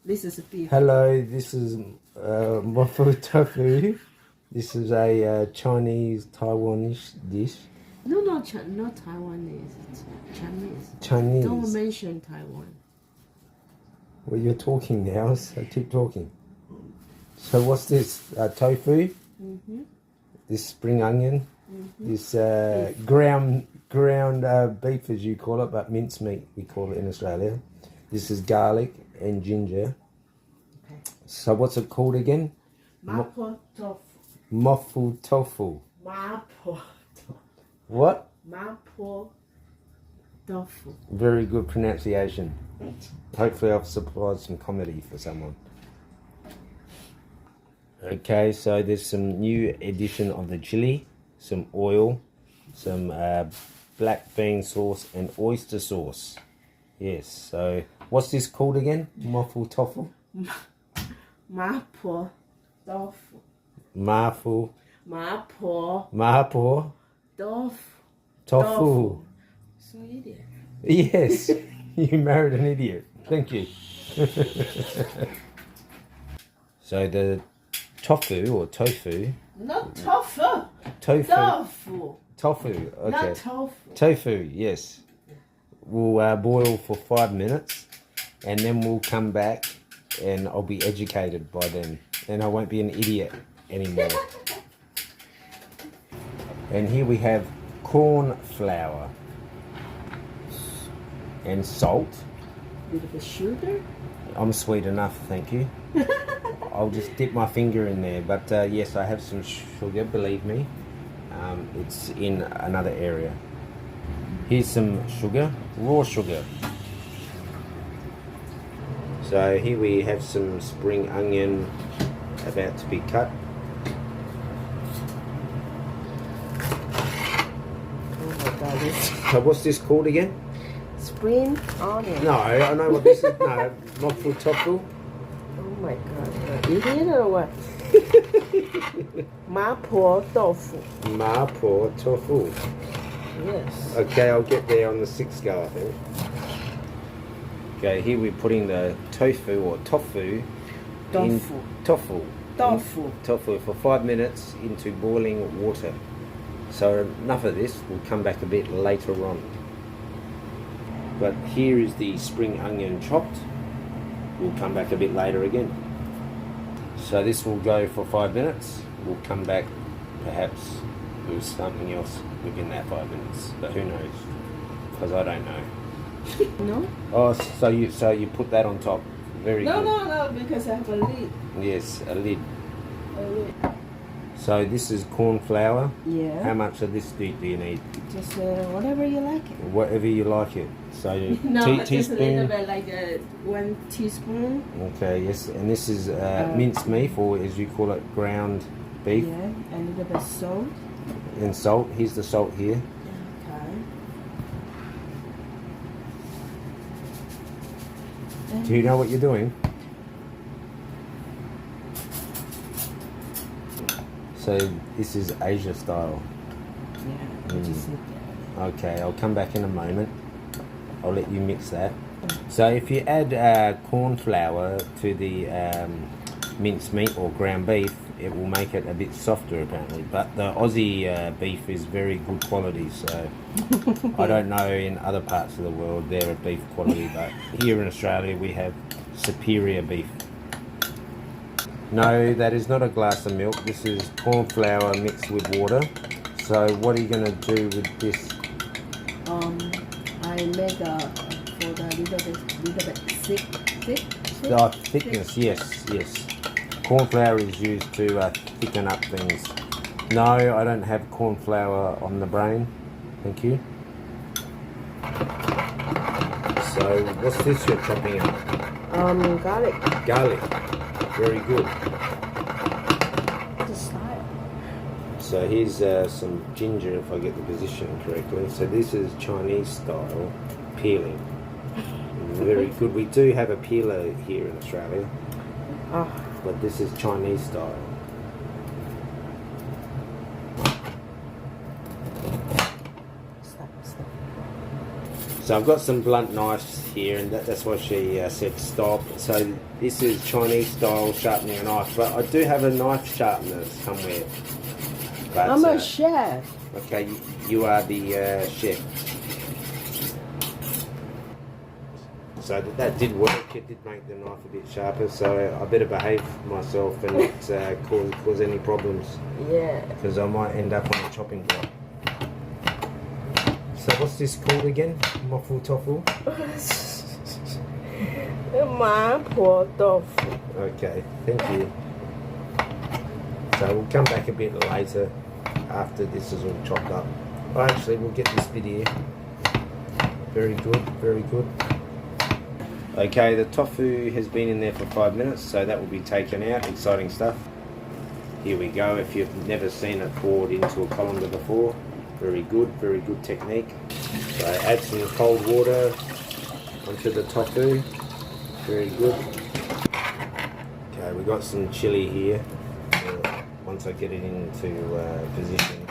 This is beef. Hello, this is Po Tofu. This is a Chinese Taiwanese dish. No, not Taiwanese. It's Chinese. Chinese. Don't mention Taiwan. Well, you're talking now, so keep talking. So what's this? Tofu? Mm-hmm. This spring onion? Mm-hmm. This ground beef, as you call it, but mincemeat we call it in Australia. This is garlic and ginger. Okay. So what's it called again? Mapotofu. Mapotofu. Mapo. What? Mapotofu. Very good pronunciation. Hopefully I've supplied some comedy for someone. Okay, so there's some new addition of the chili, some oil, some black bean sauce and oyster sauce. Yes, so what's this called again? Mapotofu? Mapotofu. Mapo. Mapo. Mapo. Tofu. Tofu. So idiot. Yes, you married an idiot. Thank you. So the tofu or tofu. Not tofu. Tofu. Tofu. Tofu. Okay. Not tofu. Tofu. Yes. We'll boil for 5 minutes, and then we'll come back, and I'll be educated by then, and I won't be an idiot anymore. And here we have corn flour and salt. Little bit sugar. I'm sweet enough, thank you. I'll just dip my finger in there, but yes, I have some sugar, believe me. It's in another area. Here's some sugar, raw sugar. So here we have some spring onion about to be cut. Oh my god, this So what's this called again? spring onion. No, I know what this is. No, mapotofu. Oh my god, you idiot or what? Mapotofu. Mapotofu. Yes. Okay, I'll get there on the 6th go, I think. Okay, here we're putting the tofu or tofu. Tofu. Tofu for 5 minutes into boiling water. So enough of this, we'll come back a bit later on. But here is the spring onion chopped. We'll come back a bit later again. So this will go for 5 minutes. We'll come back perhaps with something else within that 5 minutes. But who knows? Because I don't know. No? Oh, so you put that on top. Very No, good. no, because I have a lid. Yes, a lid. A lid. So this is corn flour. Yeah. How much of this do you need? Just whatever you like it. Whatever you like it. So No, just a teaspoon. little bit, like 1 teaspoon. Okay, yes, and this is minced beef, or as you call it, ground beef. Yeah, a little bit salt. And salt. Here's the salt here. Okay. Do you know what you're doing? So this is Asia style. Yeah, just sit there. Okay, I'll come back in a moment. I'll let you mix that. So if you add corn flour to the minced meat or ground beef, it will make it a bit softer apparently. But the Aussie beef is very good quality, so I don't know in other parts of the world they're a beef quality, but here in Australia we have superior beef. No, that is not a glass of milk. This is corn flour mixed with water. So what are you going to do with this? I make for the little bit thick. Oh, thickness, yes. Corn flour is used to thicken up things. No, I don't have corn flour on the brain. Thank you. So what's this you're chopping up? Garlic. Garlic. Very good. The style. So here's some ginger, if I get the position correctly. So this is Chinese style peeling. Very good. We do have a peeler here in Australia, but this is Chinese style. Stop. So I've got some blunt knives here, and that's why she said stop. So This is Chinese style sharpening a knife, but I do have a knife sharpener somewhere. But, I'm a chef. Okay, you are the chef. So that did work. It did make the knife a bit sharper. So I better behave myself and not cause any problems. Yeah. Because I might end up on the chopping block. So what's this called again? Mapotofu? Mapotofu. Okay, thank you. So we'll come back a bit later after this is all chopped up. Well, actually, we'll get this bit here. Very good, very good. Okay, the tofu has been in there for 5 minutes, so that will be taken out. Exciting stuff. Here we go. If you've never seen it poured into a colander before, very good technique. So add some cold water onto the tofu. Very good. Okay, we got some chili here. Once I get it into position.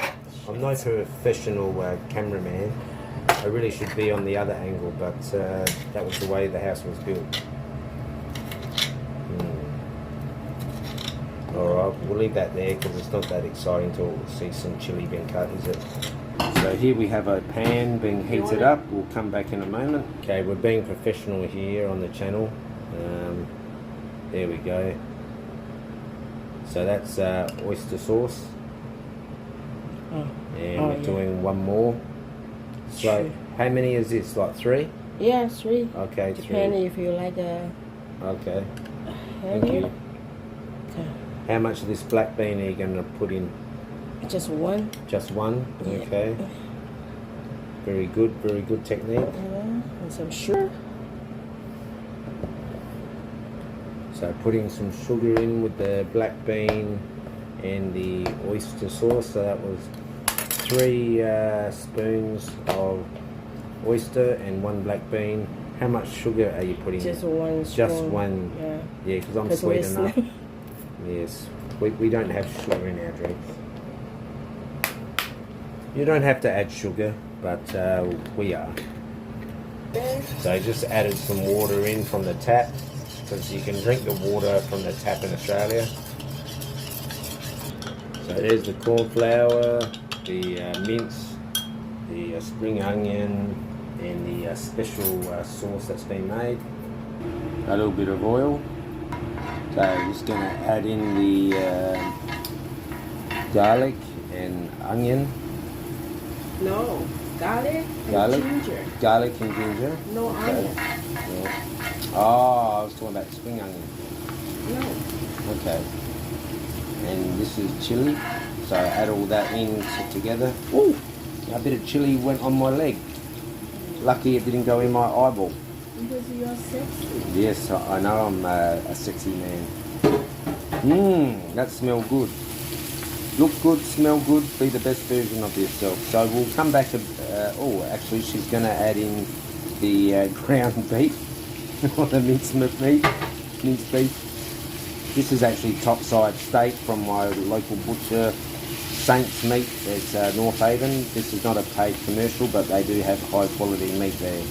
I'm no professional cameraman. I really should be on the other angle, but that was the way the house was built. Alright, we'll leave that there because it's not that exciting to see some chili being cut, is it? So here we have a pan being heated up. We'll come back in a moment. Okay, we're being professional here on the channel. There we go. So that's oyster sauce. And we're doing one more. So how many is this? Like 3? Yeah, 3. Okay, Depending 3. if you like a Okay. Thank you. Okay. How much of this black bean are you going to put in? Just 1. Just 1? Yeah. Okay. Very good technique. And some sugar. So putting some sugar in with the black bean and the oyster sauce. So that was 3 spoons of oyster and 1 black bean. How much sugar are you putting in? Just 1 spoon. Just 1. Yeah. Yeah, because I'm sweet enough. Yes. We don't have sugar in our drinks. You don't have to add sugar, but we are. So just added some water in from the tap, because you can drink the water from the tap in Australia. So there's the corn flour, the mince, the spring onion, and the special sauce that's been made. A little bit of oil. So just going to add in the garlic and onion. No, garlic and ginger. Garlic and ginger. No onion. Yeah. Oh, I was talking about spring onion. No. Okay. And this is chili. So add all that in together. Ooh, a bit of chili went on my leg. Lucky it didn't go in my eyeball. Because you're sexy. Yes, I know I'm a sexy man. That smells good. Look good, smell good, be the best version of yourself. So we'll come back. Actually, she's going to add in the ground beef or the minced beef. This is actually topside steak from my local butcher, Saints Meat. It's North Haven. This is not a paid commercial, but they do have high quality meat there.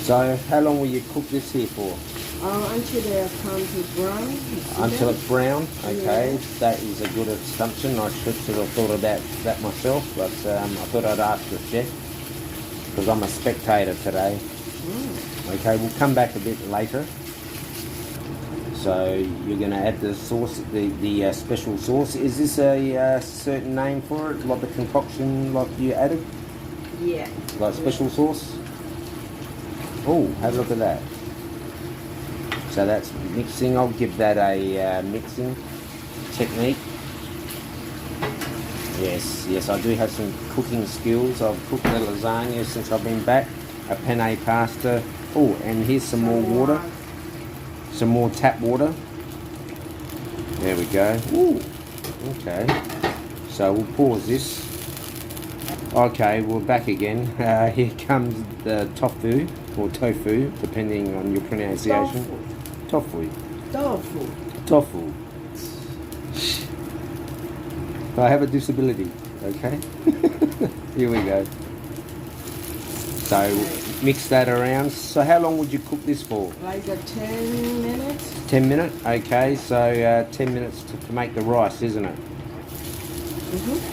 So how long will you cook this here for? Until they come to brown. Until it's brown? Okay, yeah. That is a good assumption. I should have thought about that myself, but I thought I'd ask the chef, because I'm a spectator today. Okay, we'll come back a bit later. So you're going to add the sauce, the special sauce. Is this a certain name for it, like the concoction like you added? Yeah. Like special sauce? Oh, have a look at that. So that's mixing. I'll give that a mixing technique. Yes, I do have some cooking skills. I've cooked the lasagna since I've been back. A penne pasta. Oh, and here's some more water. Some more tap water. There we go. Ooh, okay. So we'll pause this. Okay, we're back again. Here comes the tofu, or tofu, depending on your pronunciation. Tofu. I have a disability, okay? Here we go. So Mix that around. So how long would you cook this for? Like 10 minutes. 10 minutes? Okay, so 10 minutes to make the rice, isn't it?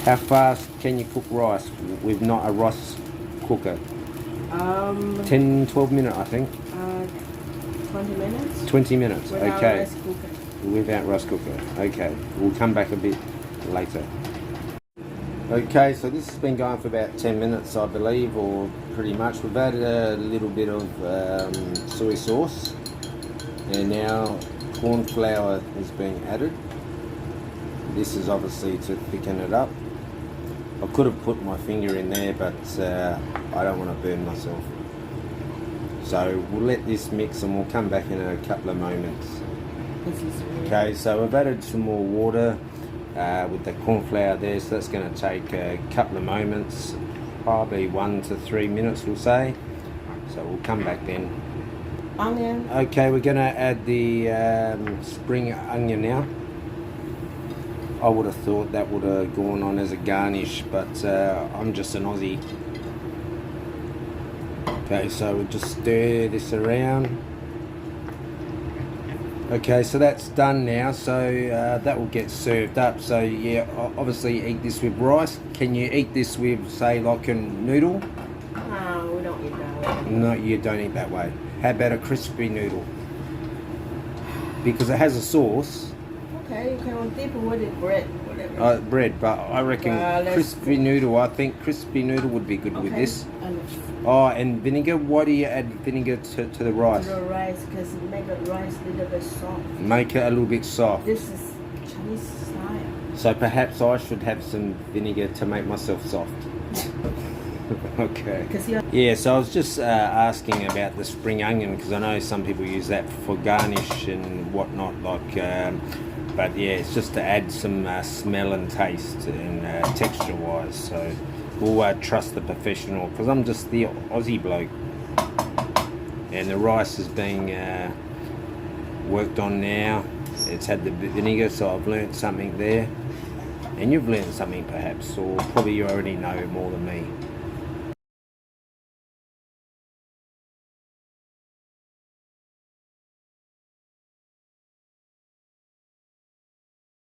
How fast can you cook rice with not a rice cooker? 10, 12 minutes, I think. 20 minutes. 20 minutes, Without okay. rice cooker. Without rice cooker, okay. We'll come back a bit later. Okay, so this has been going for about 10 minutes, I believe, or pretty much. We've added a little bit of soy sauce, and now corn flour is being added. This is obviously to thicken it up. I could have put my finger in there, but I don't want to burn myself. So we'll let this mix and we'll come back in a couple of moments. Okay, so we've added some more water with the corn flour there, so that's going to take a couple of moments, probably 1 to 3 minutes we'll say. So we'll come back then. Onion. Okay, we're going to add the spring onion now. I would have thought that would have gone on as a garnish, but I'm just an Aussie. Okay, so we'll just stir this around. Okay, so that's done now, so that will get served up. So yeah, obviously eat this with rice. Can you eat this with, say, like a noodle? No, we don't eat that way. No, you don't eat that way. How about a crispy noodle? Because it has a sauce. Okay, you can dip with it, bread, whatever. Bread, but I reckon crispy noodle. I think crispy noodle would be good with this. Oh, and vinegar. Why do you add vinegar to the rice? To the rice, because it makes the rice a little bit soft. Make it a little bit soft. This is Chinese style. So perhaps I should have some vinegar to make myself soft. Okay. Yeah, so I was just asking about the spring onion, because I know some people use that for garnish and whatnot, like. But yeah, it's just to add some smell and taste and texture-wise. So we'll trust the professional, because I'm just the Aussie bloke. And the rice is being worked on now. It's had the vinegar, so I've learnt something there. And you've learnt something perhaps, or probably you already know more than me.